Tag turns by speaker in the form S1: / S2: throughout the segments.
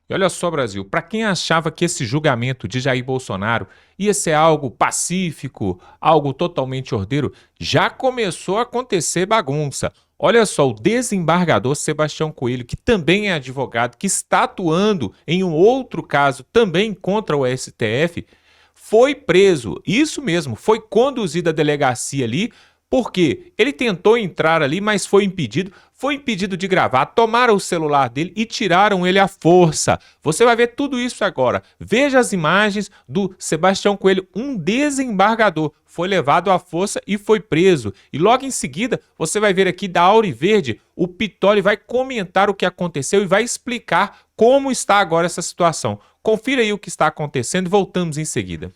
S1: E olha só, Brasil, para quem achava que esse julgamento de Jair Bolsonaro ia ser algo pacífico, algo totalmente ordeiro, já começou a acontecer bagunça. Olha só, o desembargador Sebastião Coelho, que também é advogado, que está atuando em um outro caso também contra o STF, foi preso. Isso mesmo, foi conduzido à delegacia ali, porque ele tentou entrar ali, mas foi impedido de gravar, tomaram o celular dele e tiraram ele à força. Você vai ver tudo isso agora. Veja as imagens do Sebastião Coelho, um desembargador. Foi levado à força e foi preso. E logo em seguida, você vai ver aqui da Auriverde, o Pitoli vai comentar o que aconteceu e vai explicar como está agora essa situação. Confira aí o que está acontecendo e voltamos em seguida.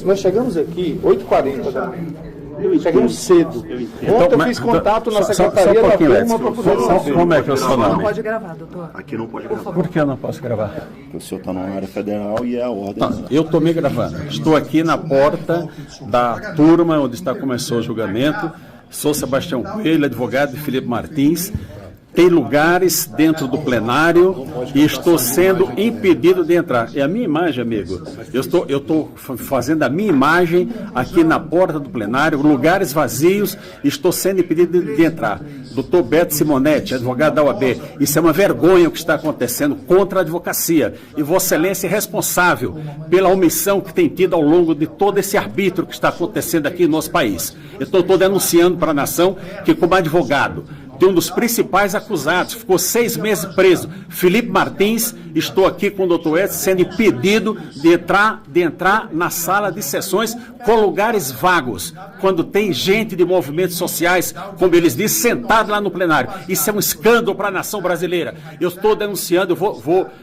S2: Nós chegamos aqui 8h40 da manhã. Chegamos cedo. Ontem eu fiz contato na Secretaria da Turma para poder saber.
S3: Como é que é o seu nome?
S4: Não pode gravar, doutor.
S3: Aqui não pode gravar.
S4: Por
S3: que eu não posso gravar?
S2: Porque o senhor está na área federal e é a ordem.
S3: Eu estou me gravando. Estou aqui na porta da turma onde começou o julgamento. Sou Sebastião Coelho, advogado de Felipe Martins. Tem lugares dentro do plenário e estou sendo impedido de entrar. É a minha imagem, amigo. Eu estou fazendo a minha imagem aqui na porta do plenário, lugares vazios, e estou sendo impedido de entrar. Doutor Beto Simonetti, advogado da OAB, isso é uma vergonha o que está acontecendo contra a advocacia. E Vossa Excelência é responsável pela omissão que tem tido ao longo de todo esse arbítrio que está acontecendo aqui no nosso país. Eu estou denunciando para a nação que, como advogado de um dos principais acusados, ficou 6 meses preso, Felipe Martins, estou aqui com o doutor Edson sendo impedido de entrar na sala de sessões com lugares vagos, quando tem gente de movimentos sociais, como eles dizem, sentado lá no plenário. Isso é um escândalo para a nação brasileira. Eu estou denunciando,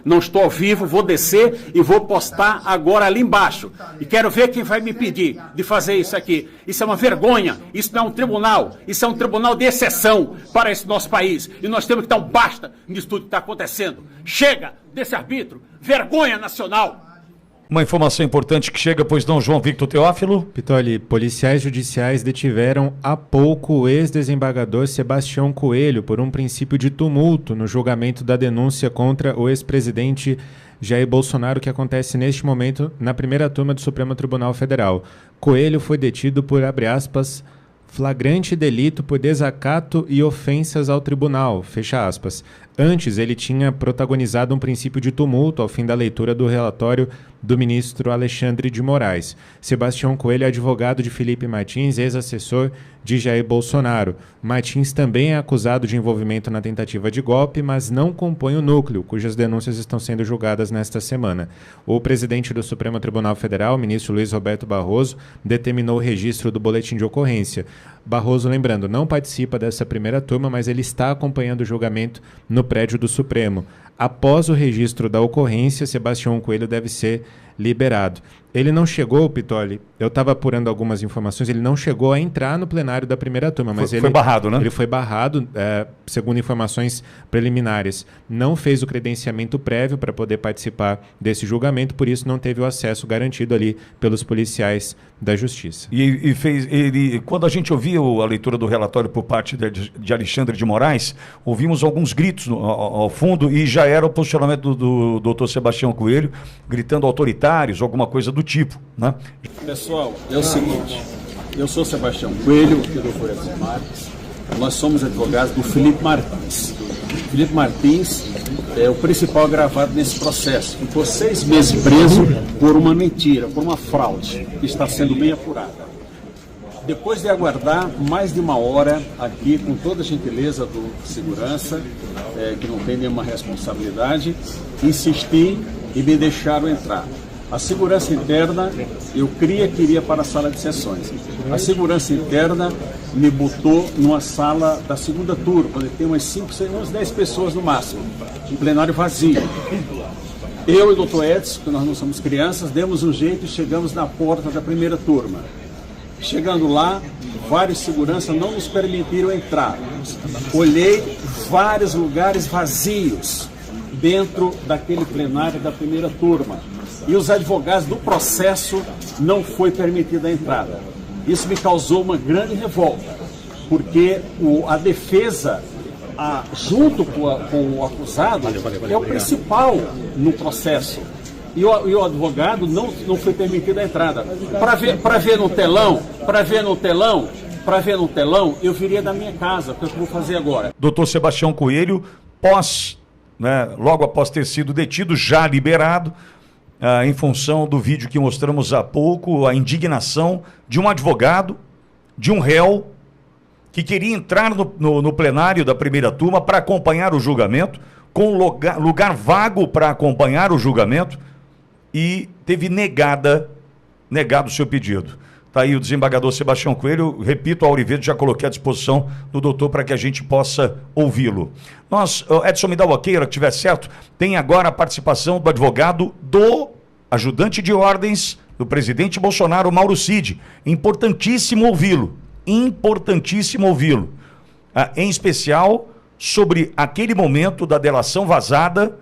S3: não estou ao vivo, vou descer e vou postar agora ali embaixo. E quero ver quem vai me impedir de fazer isso aqui. Isso é uma vergonha, isso não é um tribunal, isso é um tribunal de exceção para esse nosso país. E nós temos que dar um basta nisso tudo que está acontecendo. Chega desse arbítrio, vergonha nacional.
S5: Uma informação importante que chega, pois não, João Victor Teófilo?
S6: Pitoli, policiais judiciais detiveram há pouco o ex-desembargador Sebastião Coelho por um princípio de tumulto no julgamento da denúncia contra o ex-presidente Jair Bolsonaro, que acontece neste momento na primeira turma do Supremo Tribunal Federal. Coelho foi detido por, abre aspas, flagrante delito por desacato e ofensas ao tribunal, fecha aspas. Antes, ele tinha protagonizado um princípio de tumulto ao fim da leitura do relatório do ministro Alexandre de Moraes. Sebastião Coelho é advogado de Felipe Martins, ex-assessor de Jair Bolsonaro. Martins também é acusado de envolvimento na tentativa de golpe, mas não compõe o núcleo, cujas denúncias estão sendo julgadas nesta semana. O presidente do Supremo Tribunal Federal, o ministro Luiz Roberto Barroso, determinou o registro do boletim de ocorrência. Barroso, lembrando, não participa dessa primeira turma, mas ele está acompanhando o julgamento no prédio do Supremo. Após o registro da ocorrência, Sebastião Coelho deve ser liberado. Ele não chegou, Pitoli, eu estava apurando algumas informações, ele não chegou a entrar no plenário da primeira turma, mas
S5: foi barrado, né?
S6: Ele foi barrado, segundo informações preliminares. Não fez o credenciamento prévio para poder participar desse julgamento, por isso não teve o acesso garantido ali pelos policiais da Justiça.
S5: E quando a gente ouviu a leitura do relatório por parte de Alexandre de Moraes, ouvimos alguns gritos ao fundo e já era o posicionamento do doutor Sebastião Coelho, gritando autoritários, alguma coisa do tipo, né?
S3: Pessoal, é o seguinte, eu sou Sebastião Coelho, aqui do doutor Edson Marques, nós somos advogados do Felipe Martins. Felipe Martins é o principal agravado nesse processo. Ficou 6 meses preso por uma mentira, por uma fraude, que está sendo bem apurada. Depois de aguardar mais de 1 hora aqui, com toda a gentileza do segurança, que não tem nenhuma responsabilidade, insisti e me deixaram entrar. A segurança interna, eu queria que iria para a sala de sessões. A segurança interna me botou numa sala da segunda turma, onde tem umas 5, 6, umas 10 pessoas no máximo, um plenário vazio. Eu e o doutor Edson, que nós não somos crianças, demos um jeito e chegamos na porta da primeira turma. Chegando lá, vários seguranças não nos permitiram entrar. Olhei vários lugares vazios dentro daquele plenário da primeira turma. E os advogados do processo não foi permitida a entrada. Isso me causou uma grande revolta, porque a defesa junto com o acusado, é o principal no processo. E o advogado não foi permitido a entrada. Para ver no telão, eu viria da minha casa, que é o que eu vou fazer agora.
S5: Doutor Sebastião Coelho, logo após ter sido detido, já liberado, em função do vídeo que mostramos há pouco, a indignação de um advogado, de um réu, que queria entrar no plenário da primeira turma para acompanhar o julgamento, com lugar vago para acompanhar o julgamento, e teve negado o seu pedido. Está aí o desembargador Sebastião Coelho, repito, a Auriverde já coloquei à disposição do doutor para que a gente possa ouvi-lo. Edson, me dá o ok, se estiver certo, tem agora a participação do advogado do ajudante de ordens do presidente Bolsonaro, Mauro Cid. Importantíssimo ouvi-lo, em especial sobre aquele momento da delação vazada,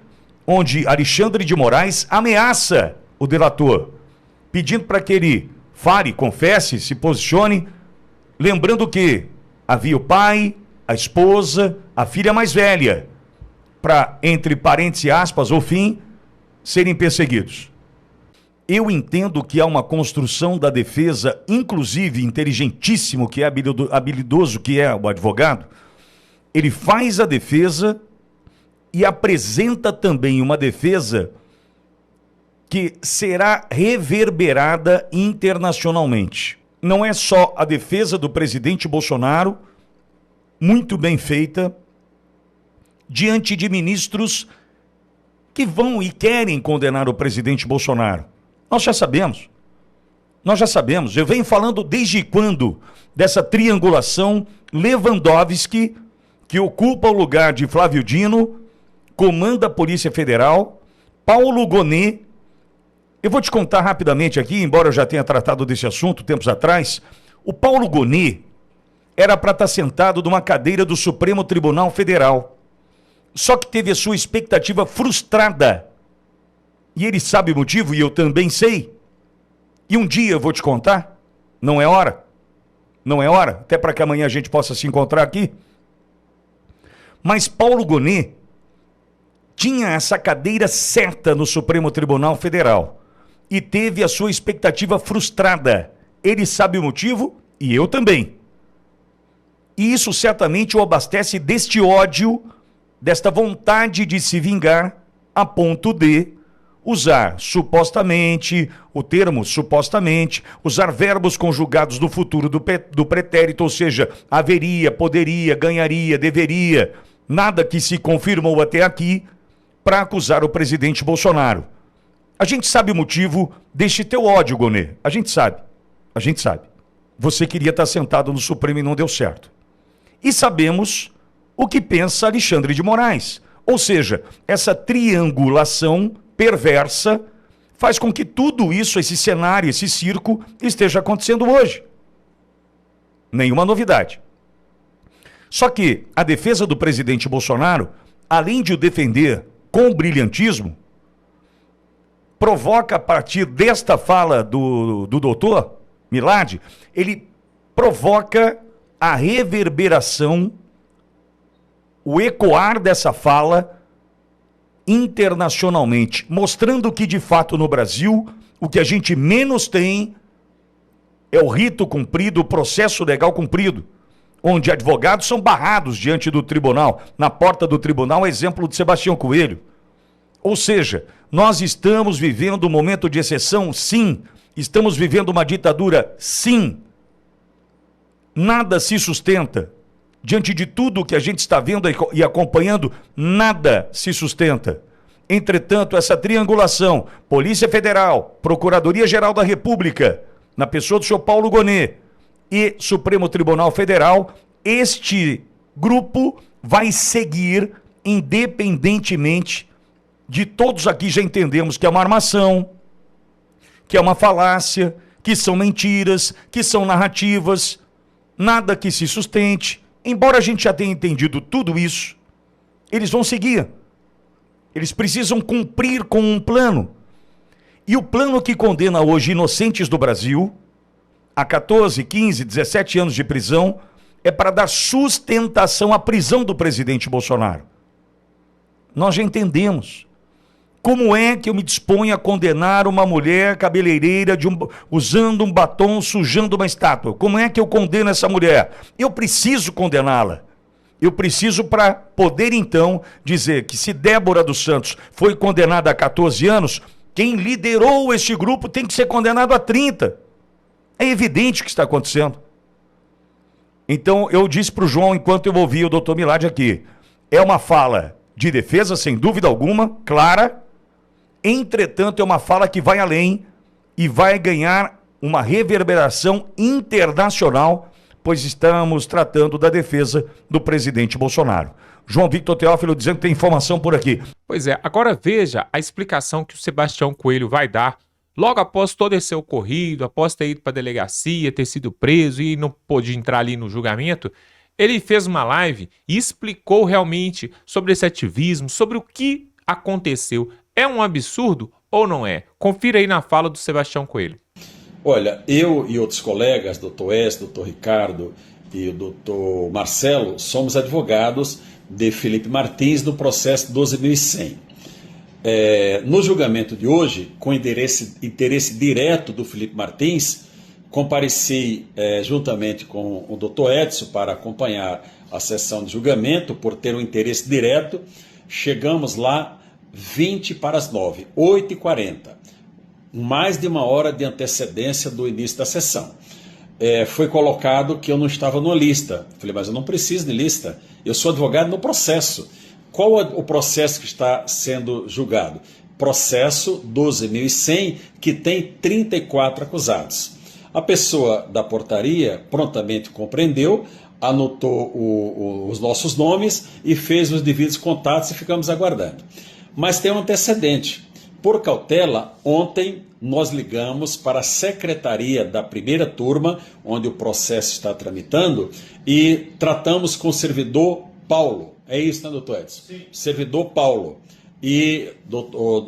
S5: onde Alexandre de Moraes ameaça o delator, pedindo para que ele fale, confesse, se posicione, lembrando que havia o pai, a esposa, a filha mais velha, para, entre parênteses, aspas, ou fim, serem perseguidos. Eu entendo que há uma construção da defesa, inclusive inteligentíssimo, que é habilidoso, que é o advogado. Ele faz a defesa e apresenta também uma defesa que será reverberada internacionalmente. Não é só a defesa do presidente Bolsonaro, muito bem feita, diante de ministros que vão e querem condenar o presidente Bolsonaro. Nós já sabemos. Eu venho falando desde quando dessa triangulação Lewandowski, que ocupa o lugar de Flávio Dino, comanda a Polícia Federal, Paulo Gonet. Eu vou te contar rapidamente aqui, embora eu já tenha tratado desse assunto tempos atrás, o Paulo Gonet era para estar sentado numa cadeira do Supremo Tribunal Federal. Só que teve a sua expectativa frustrada. E ele sabe o motivo, e eu também sei. E um dia eu vou te contar. Não é hora, até para que amanhã a gente possa se encontrar aqui. Mas Paulo Gonet tinha essa cadeira certa no Supremo Tribunal Federal e teve a sua expectativa frustrada. Ele sabe o motivo e eu também. E isso certamente o abastece deste ódio, desta vontade de se vingar, a ponto de usar supostamente, o termo supostamente, usar verbos conjugados do futuro do pretérito, ou seja, haveria, poderia, ganharia, deveria, nada que se confirmou até aqui, para acusar o presidente Bolsonaro. A gente sabe o motivo deste teu ódio, Gonet. A gente sabe. Você queria estar sentado no Supremo e não deu certo. E sabemos o que pensa Alexandre de Moraes. Ou seja, essa triangulação perversa faz com que tudo isso, esse cenário, esse circo, esteja acontecendo hoje. Nenhuma novidade. Só que a defesa do presidente Bolsonaro, além de o defender com brilhantismo, provoca a partir desta fala do doutor Milad, ele provoca a reverberação, o ecoar dessa fala internacionalmente, mostrando que de fato no Brasil o que a gente menos tem é o rito cumprido, o processo legal cumprido, onde advogados são barrados diante do tribunal, na porta do tribunal, exemplo de Sebastião Coelho. Ou seja, nós estamos vivendo um momento de exceção, sim. Estamos vivendo uma ditadura, sim. Nada se sustenta. Diante de tudo que a gente está vendo e acompanhando, nada se sustenta. Entretanto, essa triangulação, Polícia Federal, Procuradoria-Geral da República, na pessoa do senhor Paulo Gonet, e Supremo Tribunal Federal, este grupo vai seguir independentemente de todos aqui já entendemos que é uma armação, que é uma falácia, que são mentiras, que são narrativas, nada que se sustente. Embora a gente já tenha entendido tudo isso, eles vão seguir. Eles precisam cumprir com um plano. E o plano que condena hoje inocentes do Brasil a 14, 15, 17 anos de prisão é para dar sustentação à prisão do presidente Bolsonaro. Nós já entendemos. Como é que eu me disponho a condenar uma mulher cabeleireira usando um batom, sujando uma estátua? Como é que eu condeno essa mulher? Eu preciso condená-la. Eu preciso para poder, então, dizer que se Débora dos Santos foi condenada a 14 anos, quem liderou este grupo tem que ser condenado a 30. É evidente o que está acontecendo. Então, eu disse para o João, enquanto eu ouvia o doutor Milad aqui, é uma fala de defesa, sem dúvida alguma, clara. Entretanto, é uma fala que vai além e vai ganhar uma reverberação internacional, pois estamos tratando da defesa do presidente Bolsonaro. João Victor Teófilo dizendo que tem informação por aqui.
S1: Pois é, agora veja a explicação que o Sebastião Coelho vai dar logo após todo esse ocorrido, após ter ido para a delegacia, ter sido preso e não pôde entrar ali no julgamento. Ele fez uma live e explicou realmente sobre esse ativismo, sobre o que aconteceu. É um absurdo ou não é? Confira aí na fala do Sebastião Coelho.
S3: Olha, eu e outros colegas, doutor S, doutor Ricardo e o doutor Marcelo, somos advogados de Felipe Martins no processo 12.100. No julgamento de hoje, com interesse direto do Felipe Martins, compareci juntamente com o doutor Edson para acompanhar a sessão de julgamento, por ter um interesse direto. Chegamos lá 20 para as 9, 8h40, mais de 1 hora de antecedência do início da sessão. Foi colocado que eu não estava numa lista. Falei, mas eu não preciso de lista, eu sou advogado no processo. Qual é o processo que está sendo julgado? Processo 12.100, que tem 34 acusados. A pessoa da portaria prontamente compreendeu, anotou os nossos nomes e fez os devidos contatos e ficamos aguardando. Mas tem um antecedente. Por cautela, ontem nós ligamos para a secretaria da primeira turma, onde o processo está tramitando, e tratamos com o servidor Paulo. É isso, né, doutor Edson? Sim. Servidor Paulo. E,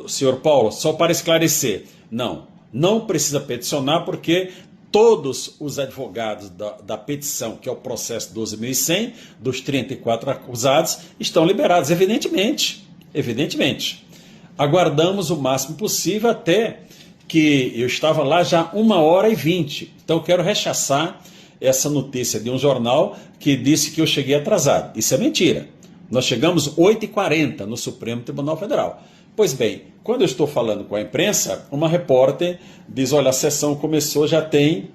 S3: senhor Paulo, só para esclarecer, não precisa peticionar, porque todos os advogados da petição, que é o processo 12.100, dos 34 acusados, estão liberados, evidentemente. Aguardamos o máximo possível, até que eu estava lá já 1h20. Então eu quero rechaçar essa notícia de um jornal que disse que eu cheguei atrasado. Isso é mentira. Nós chegamos 8h40 no Supremo Tribunal Federal. Pois bem, quando eu estou falando com a imprensa, uma repórter diz, olha, a sessão começou, já tem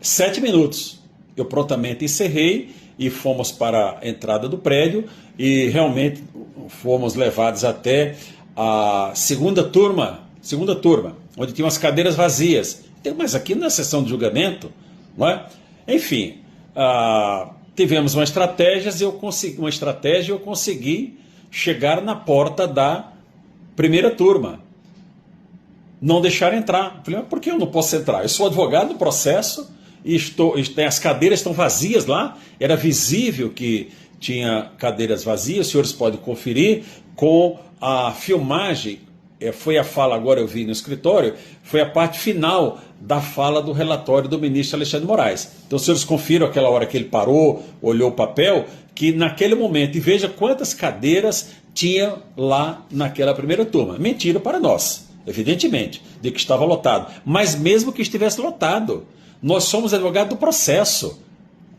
S3: 7 minutos. Eu prontamente encerrei e fomos para a entrada do prédio e realmente fomos levados até a segunda turma, onde tinham as cadeiras vazias. Mas aqui na sessão de julgamento, não é? Enfim, tivemos uma estratégia e eu consegui chegar na porta da primeira turma. Não deixaram entrar. Falei, mas por que eu não posso entrar? Eu sou advogado do processo e as cadeiras estão vazias lá. Era visível que tinha cadeiras vazias, os senhores podem conferir com a filmagem. Foi a fala, agora eu vi no escritório, foi a parte final da fala do relatório do ministro Alexandre Moraes. Então os senhores confiram aquela hora que ele parou, olhou o papel, que naquele momento, e veja quantas cadeiras tinha lá naquela primeira turma. Mentira para nós, evidentemente, de que estava lotado. Mas mesmo que estivesse lotado, nós somos advogados do processo,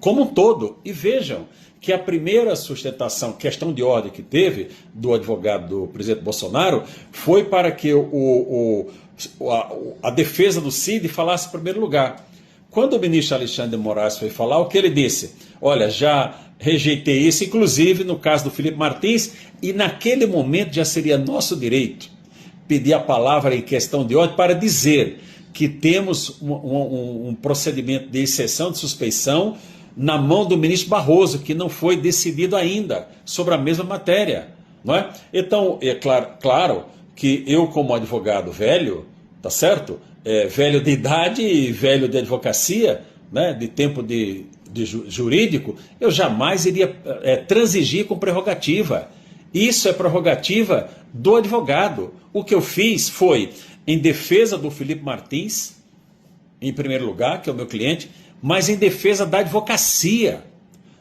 S3: como um todo. E vejam que a primeira sustentação, questão de ordem que teve do advogado do presidente Bolsonaro, foi para que a defesa do Cid falasse em primeiro lugar. Quando o ministro Alexandre de Moraes foi falar, o que ele disse? Olha, já rejeitei isso, inclusive no caso do Felipe Martins, e naquele momento já seria nosso direito pedir a palavra em questão de ordem para dizer que temos um procedimento de exceção de suspeição na mão do ministro Barroso, que não foi decidido ainda sobre a mesma matéria, não é? Então, é claro que eu, como advogado velho, tá certo? Velho de idade e velho de advocacia, né? De tempo de jurídico, eu jamais iria transigir com prerrogativa. Isso é prerrogativa do advogado. O que eu fiz foi, em defesa do Felipe Martins, em primeiro lugar, que é o meu cliente, mas em defesa da advocacia.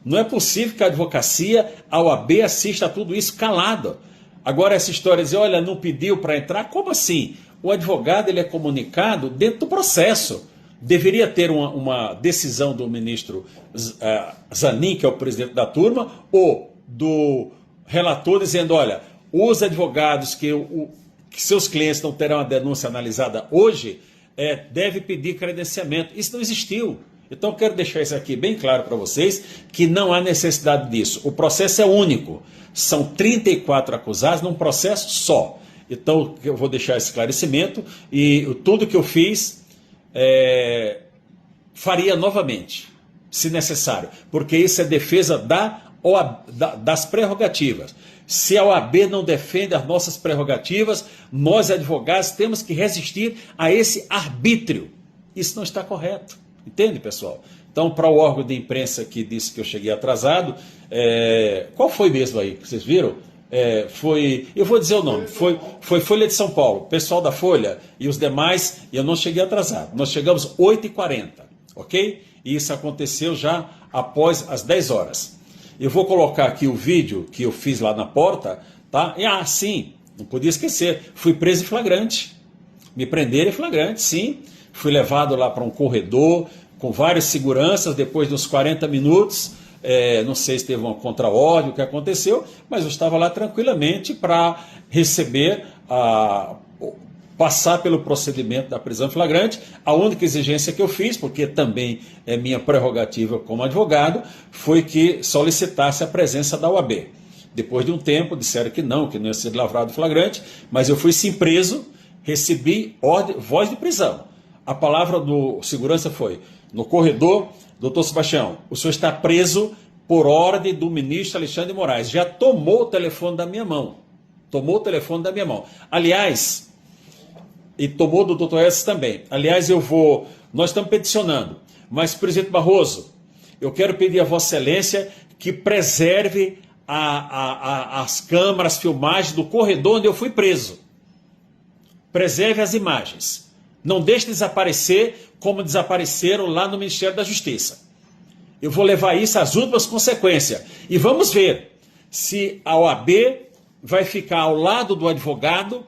S3: Não é possível que a advocacia, a OAB, assista a tudo isso calado. Agora essa história de dizer, olha, não pediu para entrar, como assim? O advogado ele é comunicado dentro do processo. Deveria ter uma decisão do ministro Zanin, que é o presidente da turma, ou do relator dizendo, olha, os advogados que seus clientes não terão a denúncia analisada hoje, deve pedir credenciamento. Isso não existiu. Então, eu quero deixar isso aqui bem claro para vocês, que não há necessidade disso. O processo é único. São 34 acusados num processo só. Então, eu vou deixar esse esclarecimento e tudo que eu fiz, faria novamente, se necessário, porque isso é defesa das prerrogativas. Se a OAB não defende as nossas prerrogativas, nós, advogados, temos que resistir a esse arbítrio. Isso não está correto. Entende, pessoal? Então, para o órgão de imprensa que disse que eu cheguei atrasado, qual foi mesmo aí? Vocês viram? Eu vou dizer o nome, foi Folha de São Paulo, pessoal da Folha e os demais, e eu não cheguei atrasado. Nós chegamos 8h40, ok? E isso aconteceu já após as 10 horas. Eu vou colocar aqui o vídeo que eu fiz lá na porta, tá? E sim, não podia esquecer, fui preso em flagrante. Me prenderam em flagrante, sim. Fui levado lá para um corredor com várias seguranças, depois dos 40 minutos, não sei se teve uma contra-ordem, o que aconteceu, mas eu estava lá tranquilamente para receber, passar pelo procedimento da prisão em flagrante. A única exigência que eu fiz, porque também é minha prerrogativa como advogado, foi que solicitasse a presença da OAB. Depois de um tempo, disseram que não ia ser lavrado flagrante, mas eu fui sim preso, recebi voz de prisão. A palavra do segurança foi, no corredor, doutor Sebastião, o senhor está preso por ordem do ministro Alexandre de Moraes. Já tomou o telefone da minha mão. Aliás, e tomou do doutor Edson também. Aliás, nós estamos peticionando, mas, presidente Barroso, eu quero pedir a Vossa Excelência que preserve as câmaras, filmagens do corredor onde eu fui preso. Preserve as imagens. Não deixe desaparecer como desapareceram lá no Ministério da Justiça. Eu vou levar isso às últimas consequências. E vamos ver se a OAB vai ficar ao lado do advogado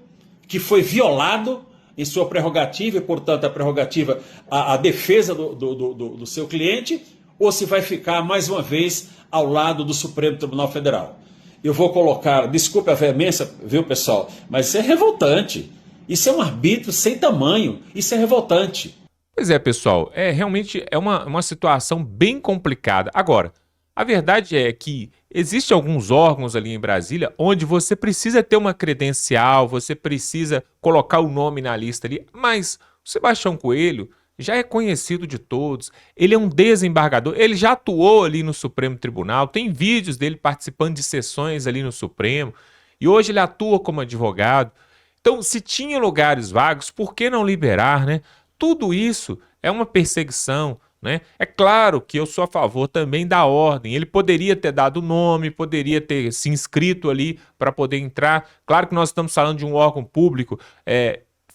S3: que foi violado em sua prerrogativa, e, portanto, a prerrogativa, a defesa do seu cliente, ou se vai ficar, mais uma vez, ao lado do Supremo Tribunal Federal. Eu vou colocar, desculpe a veemência, viu, pessoal, mas isso é revoltante. Isso é um arbítrio sem tamanho. Isso é revoltante.
S1: Pois é, pessoal. Realmente é uma situação bem complicada. Agora, a verdade é que existem alguns órgãos ali em Brasília onde você precisa ter uma credencial, você precisa colocar o nome na lista ali. Mas o Sebastião Coelho já é conhecido de todos. Ele é um desembargador. Ele já atuou ali no Supremo Tribunal. Tem vídeos dele participando de sessões ali no Supremo. E hoje ele atua como advogado. Então, se tinha lugares vagos, por que não liberar, né? Tudo isso é uma perseguição, né? É claro que eu sou a favor também da ordem. Ele poderia ter dado o nome, poderia ter se inscrito ali para poder entrar. Claro que nós estamos falando de um órgão público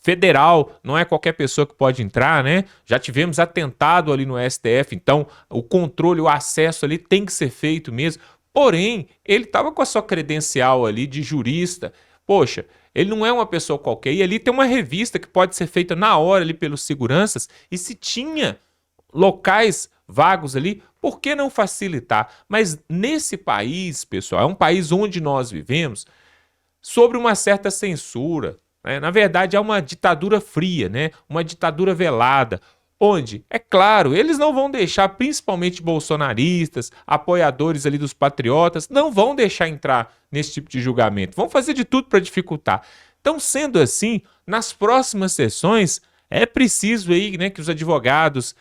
S1: federal, não é qualquer pessoa que pode entrar, né? Já tivemos atentado ali no STF, então o controle, o acesso ali tem que ser feito mesmo. Porém, ele estava com a sua credencial ali de jurista. Poxa, ele não é uma pessoa qualquer. E ali tem uma revista que pode ser feita na hora ali pelos seguranças. E se tinha locais vagos ali, por que não facilitar? Mas nesse país, pessoal, é um país onde nós vivemos sobre uma certa censura, né? Na verdade, é uma ditadura fria, né? Uma ditadura velada, onde, é claro, eles não vão deixar, principalmente bolsonaristas, apoiadores ali dos patriotas, não vão deixar entrar nesse tipo de julgamento. Vão fazer de tudo para dificultar. Então, sendo assim, nas próximas sessões, é preciso aí, né, que os advogados,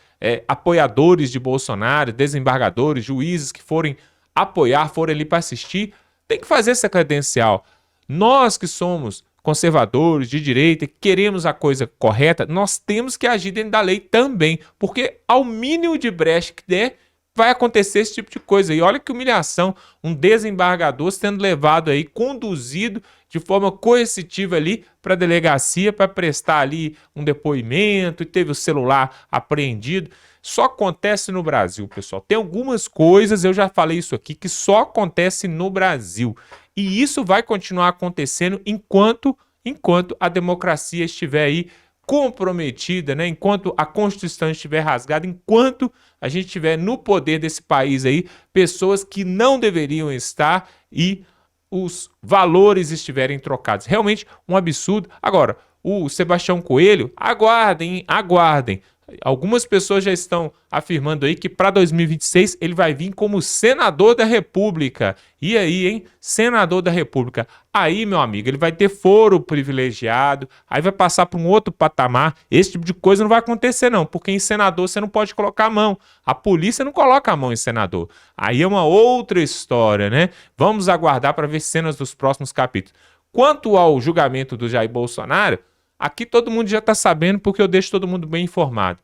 S1: apoiadores de Bolsonaro, desembargadores, juízes que forem apoiar, forem ali para assistir, tem que fazer essa credencial. Nós que somos conservadores, de direita, que queremos a coisa correta, nós temos que agir dentro da lei também, porque ao mínimo de brecha que der, vai acontecer esse tipo de coisa. E olha que humilhação, um desembargador sendo levado aí, conduzido de forma coercitiva ali para a delegacia para prestar ali um depoimento e teve o celular apreendido. Só acontece no Brasil, pessoal. Tem algumas coisas, eu já falei isso aqui, que só acontece no Brasil. E isso vai continuar acontecendo enquanto a democracia estiver aí comprometida, né? Enquanto a Constituição estiver rasgada, enquanto a gente estiver no poder desse país aí, pessoas que não deveriam estar e os valores estiverem trocados. Realmente um absurdo. Agora, o Sebastião Coelho, aguardem. Algumas pessoas já estão afirmando aí que para 2026 ele vai vir como senador da República. E aí, hein? Senador da República. Aí, meu amigo, ele vai ter foro privilegiado, aí vai passar para um outro patamar. Esse tipo de coisa não vai acontecer não, porque em senador você não pode colocar a mão. A polícia não coloca a mão em senador. Aí é uma outra história, né? Vamos aguardar para ver cenas dos próximos capítulos. Quanto ao julgamento do Jair Bolsonaro, aqui todo mundo já está sabendo porque eu deixo todo mundo bem informado.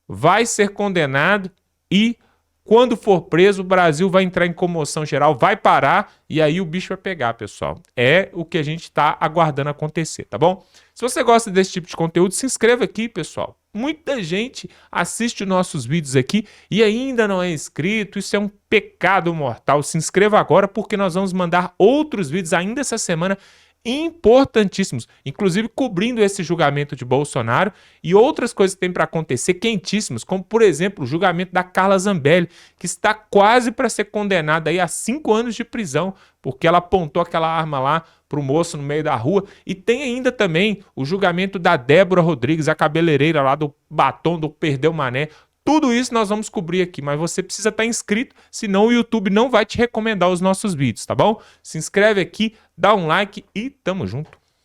S1: Vai ser condenado e quando for preso o Brasil vai entrar em comoção geral, vai parar e aí o bicho vai pegar, pessoal. É o que a gente está aguardando acontecer, tá bom? Se você gosta desse tipo de conteúdo, se inscreva aqui, pessoal. Muita gente assiste nossos vídeos aqui e ainda não é inscrito, isso é um pecado mortal. Se inscreva agora porque nós vamos mandar outros vídeos ainda essa semana importantíssimos, inclusive cobrindo esse julgamento de Bolsonaro e outras coisas que tem para acontecer quentíssimos, como por exemplo o julgamento da Carla Zambelli, que está quase para ser condenada aí a 5 anos de prisão, porque ela apontou aquela arma lá para o moço no meio da rua. E tem ainda também o julgamento da Débora Rodrigues, a cabeleireira lá do batom do Perdeu Mané. Tudo isso nós vamos cobrir aqui, mas você precisa estar inscrito, senão o YouTube não vai te recomendar os nossos vídeos, tá bom? Se inscreve aqui, dá um like e tamo junto.